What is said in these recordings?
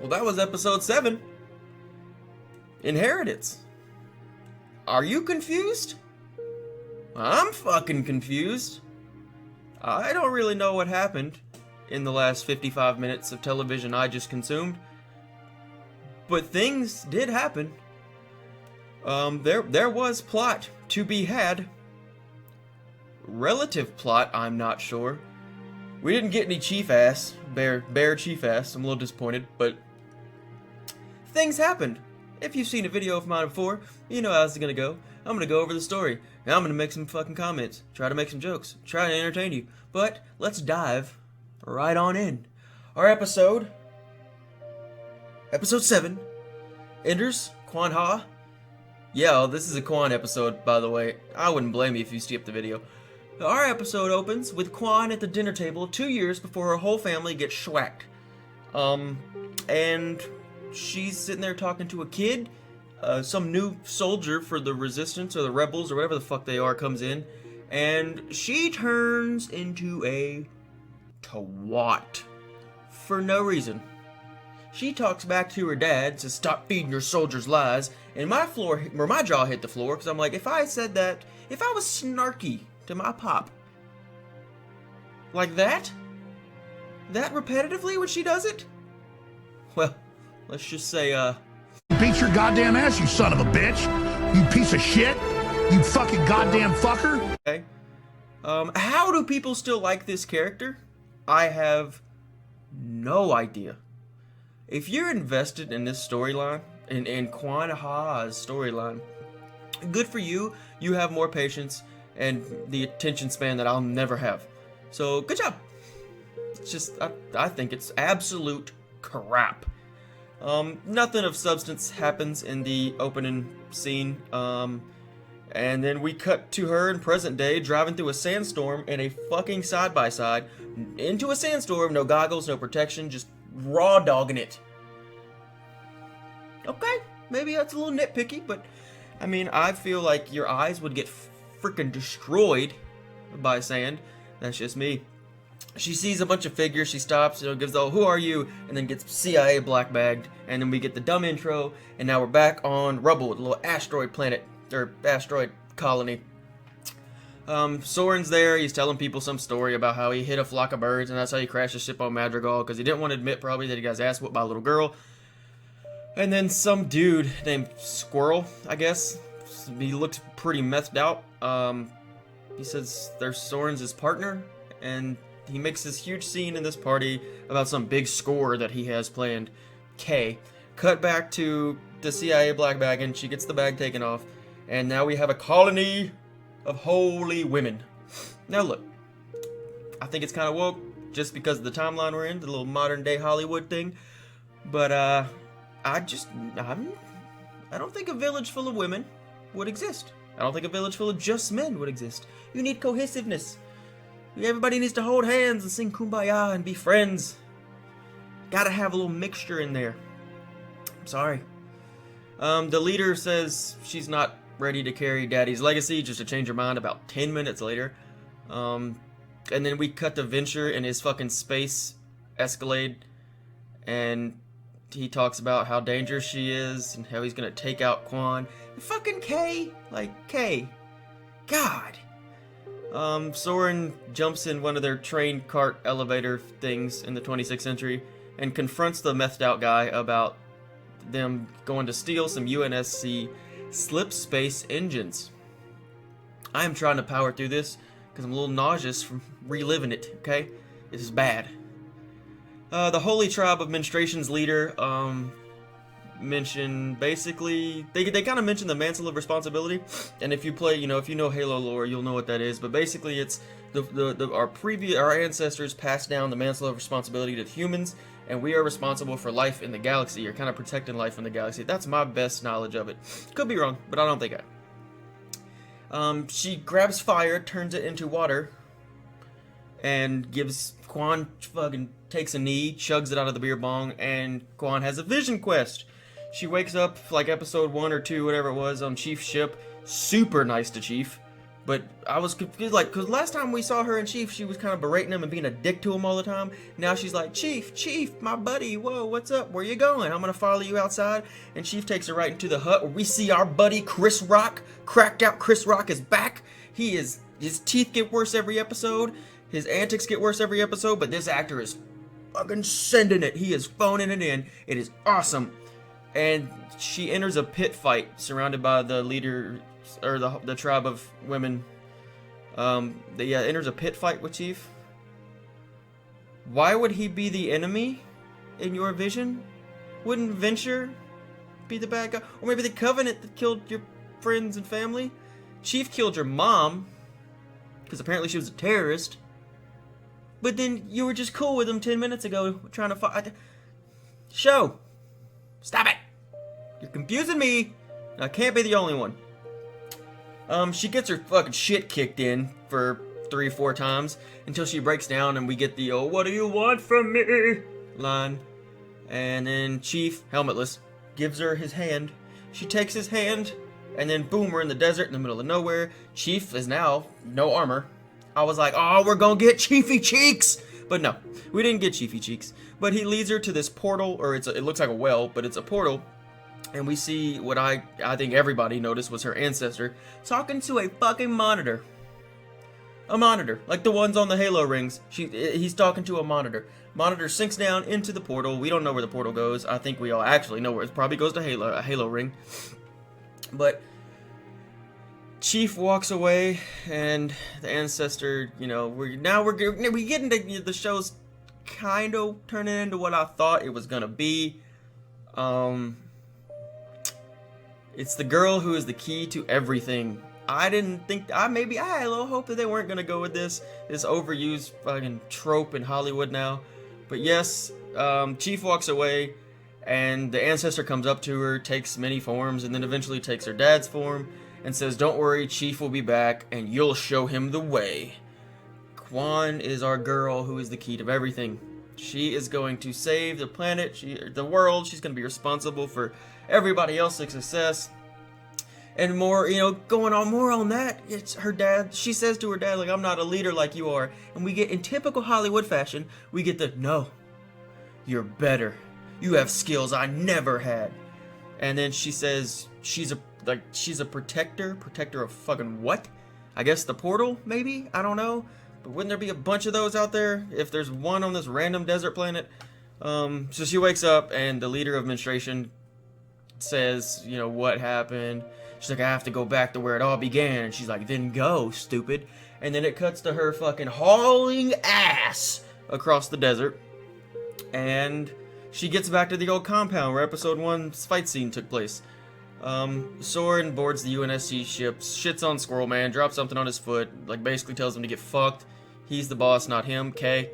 Well, that was episode 7. Inheritance. Are you confused? I'm fucking confused. I don't really know what happened in the last 55 minutes of television I just consumed. But things did happen. There was plot to be had. Relative plot, I'm not sure. We didn't get any chief ass, bear chief ass. I'm a little disappointed, but things happened. If you've seen a video of mine before, you know how it's gonna go. I'm gonna go over the story, and I'm gonna make some fucking comments, try to make some jokes, try to entertain you. But let's dive right on in. Our episode 7, enters Quan Ha. Yeah, this is a Quan episode, by the way. I wouldn't blame you if you skipped the video. Our episode opens with Quan at the dinner table 2 years before her whole family gets schwacked. And she's sitting there talking to a kid. Some new soldier for the resistance or the rebels or whatever the fuck they are comes in. And she turns into a twat. For no reason. She talks back to her dad, says, "Stop feeding your soldiers lies." And my jaw hit the floor, because I'm like, if I said that, if I was snarky to my pop, like that repetitively when she does it, well, let's just say, Beat your goddamn ass, you son of a bitch! You piece of shit! You fucking goddamn fucker! Okay. How do people still like this character? I have no idea. If you're invested in this storyline, in Quan Ha's storyline, good for you. You have more patience and the attention span that I'll never have. So, good job. It's just, I think it's absolute crap. Nothing of substance happens in the opening scene. And then we cut to her in present day driving through a sandstorm in a fucking side-by-side into a sandstorm, no goggles, no protection, just raw dogging it. Okay, maybe that's a little nitpicky, but I mean, I feel like your eyes would get freaking destroyed by sand. That's just me. She sees a bunch of figures, she stops, gives the "who are you?" and then gets CIA black bagged, and then we get the dumb intro, and now we're back on Rubble, the little asteroid planet, or asteroid colony. Soren's there, he's telling people some story about how he hit a flock of birds, and that's how he crashed a ship on Madrigal, because he didn't want to admit probably that he got his ass whooped by a little girl. And then some dude named Squirrel, I guess, he looks pretty methed out. He says there's Soren's his partner, and he makes this huge scene in this party about some big score that he has planned. K. Cut back to the CIA black bag, and she gets the bag taken off, and now we have a colony of holy women. Now look, I think it's kind of woke just because of the timeline we're in, the little modern day Hollywood thing, but I don't think a village full of women would exist. I don't think a village full of just men would exist. You need cohesiveness. Everybody needs to hold hands and sing Kumbaya and be friends. Gotta have a little mixture in there. I'm sorry. The leader says she's not ready to carry Daddy's legacy, just to change her mind about 10 minutes later. And then we cut to Venture in his fucking space Escalade, and he talks about how dangerous she is and how he's gonna take out Quan. Fucking K, like K. God. Soren jumps in one of their train cart elevator things in the 26th century and confronts the methed out guy about them going to steal some UNSC slip space engines. I am trying to power through this because I'm a little nauseous from reliving it, okay? This is bad. The Holy Tribe of Menstruation's leader, mention basically they kind of mention the mantle of responsibility, and if you play, if you know Halo lore, you'll know what that is. But basically, it's our ancestors passed down the mantle of responsibility to humans, and we are responsible for life in the galaxy, or kind of protecting life in the galaxy. That's my best knowledge of it. Could be wrong, but I don't think she grabs fire, turns it into water, and gives Quan fucking takes a knee, chugs it out of the beer bong, and Quan has a vision quest. She wakes up like episode 1 or 2, whatever it was, on Chief's ship. Super nice to Chief. But I was confused, like, because last time we saw her and Chief, she was kind of berating him and being a dick to him all the time. Now she's like, Chief, my buddy, whoa, what's up? Where you going? I'm gonna follow you outside. And Chief takes her right into the hut where we see our buddy Chris Rock. Cracked out Chris Rock is back. His teeth get worse every episode. His antics get worse every episode, but this actor is fucking sending it. He is phoning it in. It is awesome. And she enters a pit fight surrounded by the leader, or the tribe of women. Enters a pit fight with Chief. Why would he be the enemy in your vision? Wouldn't Venture be the bad guy? Or maybe the Covenant that killed your friends and family? Chief killed your mom, because apparently she was a terrorist. But then you were just cool with him 10 minutes ago, trying to fight. Show! Stop it! You're confusing me! I can't be the only one. She gets her fucking shit kicked in for 3-4 times until she breaks down and we get the, oh, what do you want from me? Line. And then Chief, helmetless, gives her his hand. She takes his hand, and then boom, we're in the desert in the middle of nowhere. Chief is now no armor. I was like, oh, we're gonna get Chiefy Cheeks! But no, we didn't get Chiefy Cheeks. But he leads her to this portal, or it looks like a well, but it's a portal. And we see what I think everybody noticed was her ancestor talking to a fucking monitor. A monitor, like the ones on the Halo rings. He's talking to a monitor. Monitor sinks down into the portal. We don't know where the portal goes. I think we all actually know where it probably goes to a Halo ring. But Chief walks away, and the ancestor, you know, we get into the show's kind of turning into what I thought it was gonna be. It's the girl who is the key to everything. I didn't think, I had a little hope that they weren't gonna go with this overused fucking trope in Hollywood now. But yes, Chief walks away, and the ancestor comes up to her, takes many forms, and then eventually takes her dad's form, and says, don't worry, Chief will be back, and you'll show him the way. Quan is our girl who is the key to everything. She is going to save the planet, the world. She's going to be responsible for everybody else's success. And more, going on more on that, it's her dad. She says to her dad, like, I'm not a leader like you are. And we get, in typical Hollywood fashion, we get the, no, you're better. You have skills I never had. And then she says she's a protector of fucking what? I guess the portal, maybe? I don't know. But wouldn't there be a bunch of those out there if there's one on this random desert planet? So she wakes up, and the leader of menstruation says, what happened? She's like, I have to go back to where it all began. And she's like, then go, stupid. And then it cuts to her fucking hauling ass across the desert. And she gets back to the old compound where episode 1's fight scene took place. Soren boards the UNSC ship, shits on Squirrel Man, drops something on his foot, like basically tells him to get fucked. He's the boss, not him, K.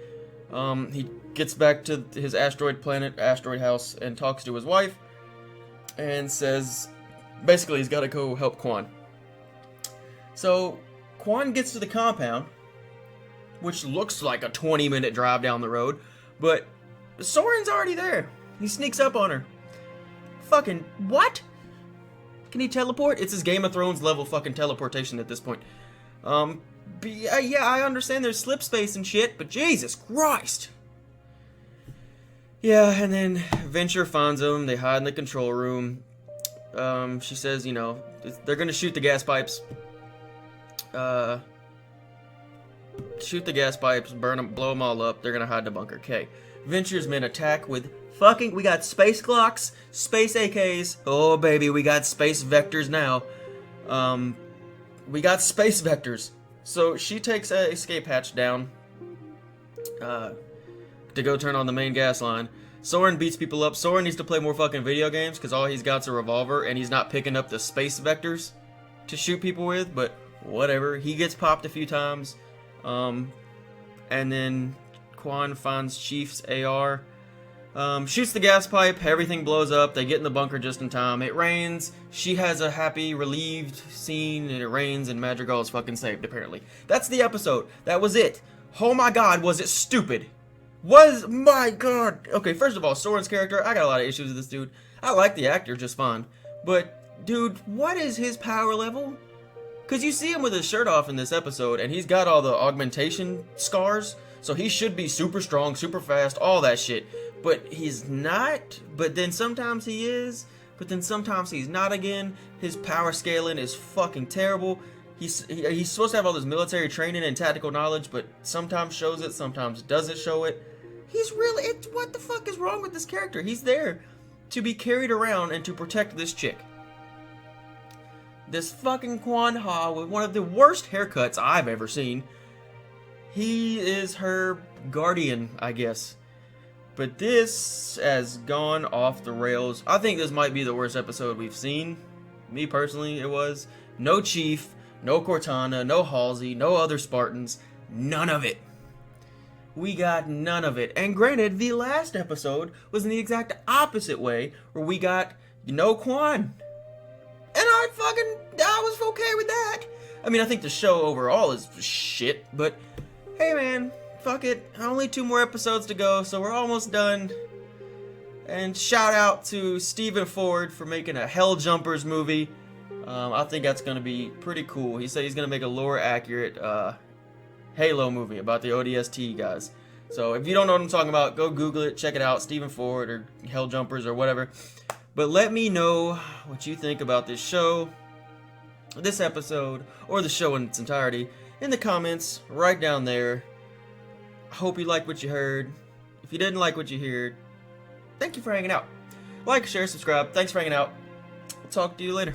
He gets back to his asteroid planet, asteroid house, and talks to his wife, and says, basically he's gotta go help Quan. So, Quan gets to the compound, which looks like a 20-minute drive down the road, but Soren's already there. He sneaks up on her. Fucking, what? Can he teleport? It's his Game of Thrones level fucking teleportation at this point. Yeah, I understand there's slip space and shit, but Jesus Christ! Yeah, and then Venture finds him. They hide in the control room. She says, they're gonna shoot the gas pipes. Shoot the gas pipes, burn them, blow them all up. They're gonna hide in the bunker. Okay. Venture's men attack with we got space Glocks, space AKs. Oh baby, we got space vectors now. We got space vectors. So she takes a escape hatch down to go turn on the main gas line. Soren beats people up. Soren needs to play more fucking video games because all he's got's a revolver and he's not picking up the space vectors to shoot people with, but whatever. He gets popped a few times. And then Quan finds Chief's AR. Shoots the gas pipe, everything blows up, they get in the bunker just in time. It rains, she has a happy, relieved scene, and it rains, and Madrigal is fucking saved, apparently. That's the episode. That was it. Oh my god, was it stupid. My god. Okay, first of all, Soren's character, I got a lot of issues with this dude. I like the actor just fine. But, dude, what is his power level? Because you see him with his shirt off in this episode, and he's got all the augmentation scars, so he should be super strong, super fast, all that shit. But he's not, but then sometimes he is, but then sometimes he's not again. His power scaling is fucking terrible. He's supposed to have all this military training and tactical knowledge, but sometimes shows it, sometimes doesn't show it. He's really, what the fuck is wrong with this character? He's there to be carried around and to protect this chick. This fucking Quan Ha with one of the worst haircuts I've ever seen. He is her guardian, I guess. But this has gone off the rails. I think this might be the worst episode we've seen. Me personally, it was. No Chief, no Cortana, no Halsey, no other Spartans. None of it. We got none of it. And granted, the last episode was in the exact opposite way, where we got no Quan. And I was okay with that. I mean, I think the show overall is shit, but hey man, fuck it. Only 2 more episodes to go, so we're almost done. And shout out to Stephen Ford for making a Hell Jumpers movie. I think that's going to be pretty cool. He said he's going to make a lore accurate Halo movie about the ODST guys. So if you don't know what I'm talking about, go Google it, check it out, Stephen Ford or Hell Jumpers or whatever. But let me know what you think about this show, this episode, or the show in its entirety in the comments right down there. I hope you liked what you heard. If you didn't like what you heard, thank you for hanging out. Like, share, subscribe. Thanks for hanging out. I'll talk to you later.